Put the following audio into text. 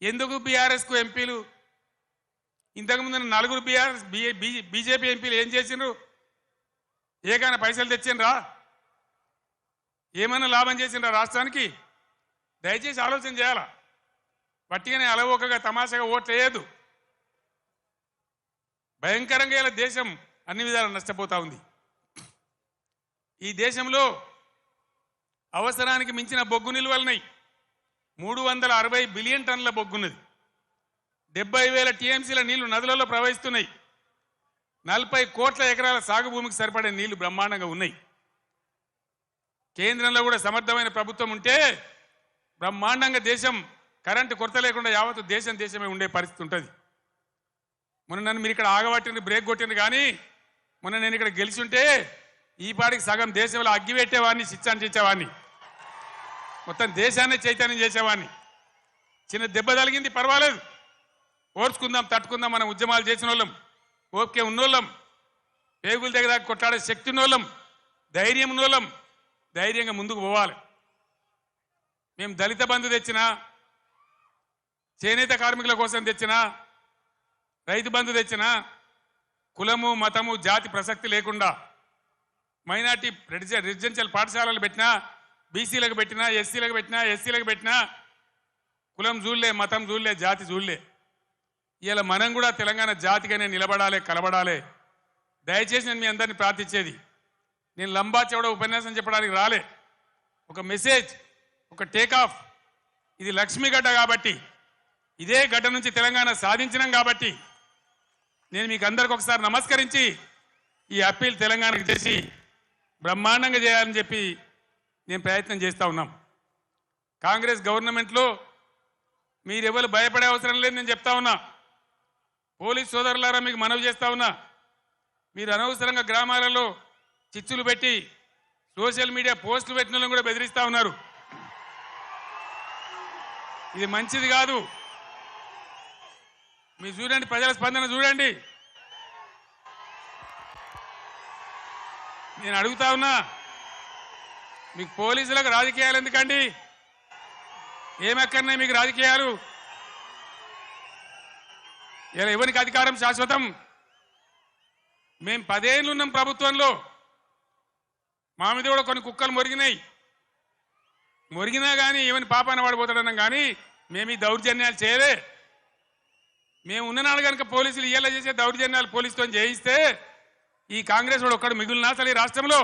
ఎందుకు బీఆర్ఎస్కు ఎంపీలు ఇంతకుముందు 4 బీజేపీ ఎంపీలు ఏం చేసిండ్రు? ఏకైనా పైసలు తెచ్చిండ్రా? ఏమైనా లాభం చేసిండ్రా రాష్ట్రానికి? దయచేసి ఆలోచన చేయాలా. వట్టిగానే అలవోకగా తమాషాగా ఓట్లు వేయద్దు. భయంకరంగా ఇలా దేశం అన్ని విధాలు నష్టపోతా ఉంది. ఈ దేశంలో అవసరానికి మించిన బొగ్గు నిల్వలున్నాయి. 360 బిలియన్ టన్నుల బొగ్గున్నది. 70,000 టీఎంసీల నీళ్లు నదులలో ప్రవహిస్తున్నాయి. 40 కోట్ల ఎకరాల సాగు భూమికి సరిపడే నీళ్లు బ్రహ్మాండంగా ఉన్నాయి. కేంద్రంలో కూడా సమర్థమైన ప్రభుత్వం ఉంటే బ్రహ్మాండంగా దేశం కరెంటు కొరత లేకుండా యావత్తు దేశమే ఉండే పరిస్థితి ఉంటుంది. మొన్న నన్ను మీరు ఇక్కడ ఆగబట్టింది, బ్రేక్ కొట్టింది. కానీ మొన్న నేను ఇక్కడ గెలిచి ఉంటే ఈ పాటికి సగం దేశంలో అగ్గి పెట్టేవాడిని, శిక్షించేవాడిని, మొత్తం దేశాన్ని చైతన్యం చేసేవాడిని. చిన్న దెబ్బ తగిలింది, పర్వాలేదు, ఓర్చుకుందాం, తట్టుకుందాం. మనం ఉద్యమాలు చేసిన వాళ్ళం, ఓకే ఉన్నోళ్ళం, పేగులు దగ్గర కొట్లాడే శక్తి ఉన్నోళ్ళం, ధైర్యం ఉన్నోళ్ళం. ధైర్యంగా ముందుకు పోవాలి. మేము దళిత బంధు తెచ్చినా, చేనేత కార్మికుల కోసం తెచ్చినా, రైతు బంధు తెచ్చినా, కులము మతము జాతి ప్రసక్తి లేకుండా మైనార్టీ రెసిడెన్షియల్ పాఠశాలలు పెట్టినా, బీసీలకు పెట్టినా, ఎస్సీలకు పెట్టినా, ఎస్సీలకు పెట్టినా, కులం చూడలే, మతం చూడలే, జాతి చూడలే. ఇలా మనం కూడా తెలంగాణ జాతిగానే నిలబడాలి, కలబడాలి. దయచేసి నేను మీ అందరినీ ప్రార్థించేది, నేను లంబా చౌడ ఉపన్యాసం చెప్పడానికి రాలే. ఒక మెసేజ్, ఒక టేకాఫ్. ఇది లక్ష్మీ గడ్డ కాబట్టి, ఇదే గడ్డ నుంచి తెలంగాణ సాధించినాం కాబట్టి నేను మీకు అందరికి ఒకసారి నమస్కరించి ఈ అప్పీల్ తెలంగాణకు చేసి బ్రహ్మాండంగా చేయాలని చెప్పి నేను ప్రయత్నం చేస్తూ ఉన్నాం. కాంగ్రెస్ గవర్నమెంట్లో మీరెవరు భయపడే అవసరం లేదు, నేను చెప్తా ఉన్నా. పోలీస్ సోదరులారా, మీకు మనవి చేస్తా ఉన్నా, మీరు అనవసరంగా గ్రామాలలో చిచ్చులు పెట్టి సోషల్ మీడియా పోస్టులు పెట్టిన వాళ్ళని కూడా బెదిరిస్తా ఉన్నారు. ఇది మంచిది కాదు. మీరు చూడండి, ప్రజల స్పందన చూడండి. నేను అడుగుతా ఉన్నా, మీకు పోలీసులకు రాజకీయాలు ఎందుకండి? ఏమెక్కడనే మీకు రాజకీయాలు? ఇలా ఎవరికి అధికారం శాశ్వతం? మేము 10 ఏళ్ళు ఉన్నాం ప్రభుత్వంలో. మా మీద కూడా కొన్ని కుక్కలు మొరిగినా కానీ ఏమని పాపాన పడిపోతాడన్నాం. కానీ మేము ఈ దౌర్జన్యాలు చేయలే. మేము ఉన్ననాడు కనుక పోలీసులు ఇయ్యాల చేసే దౌర్జన్యాలు పోలీసుతో చేయిస్తే ఈ కాంగ్రెస్ వాడు ఒక్కడు మిగులునా అసలు ఈ రాష్ట్రంలో?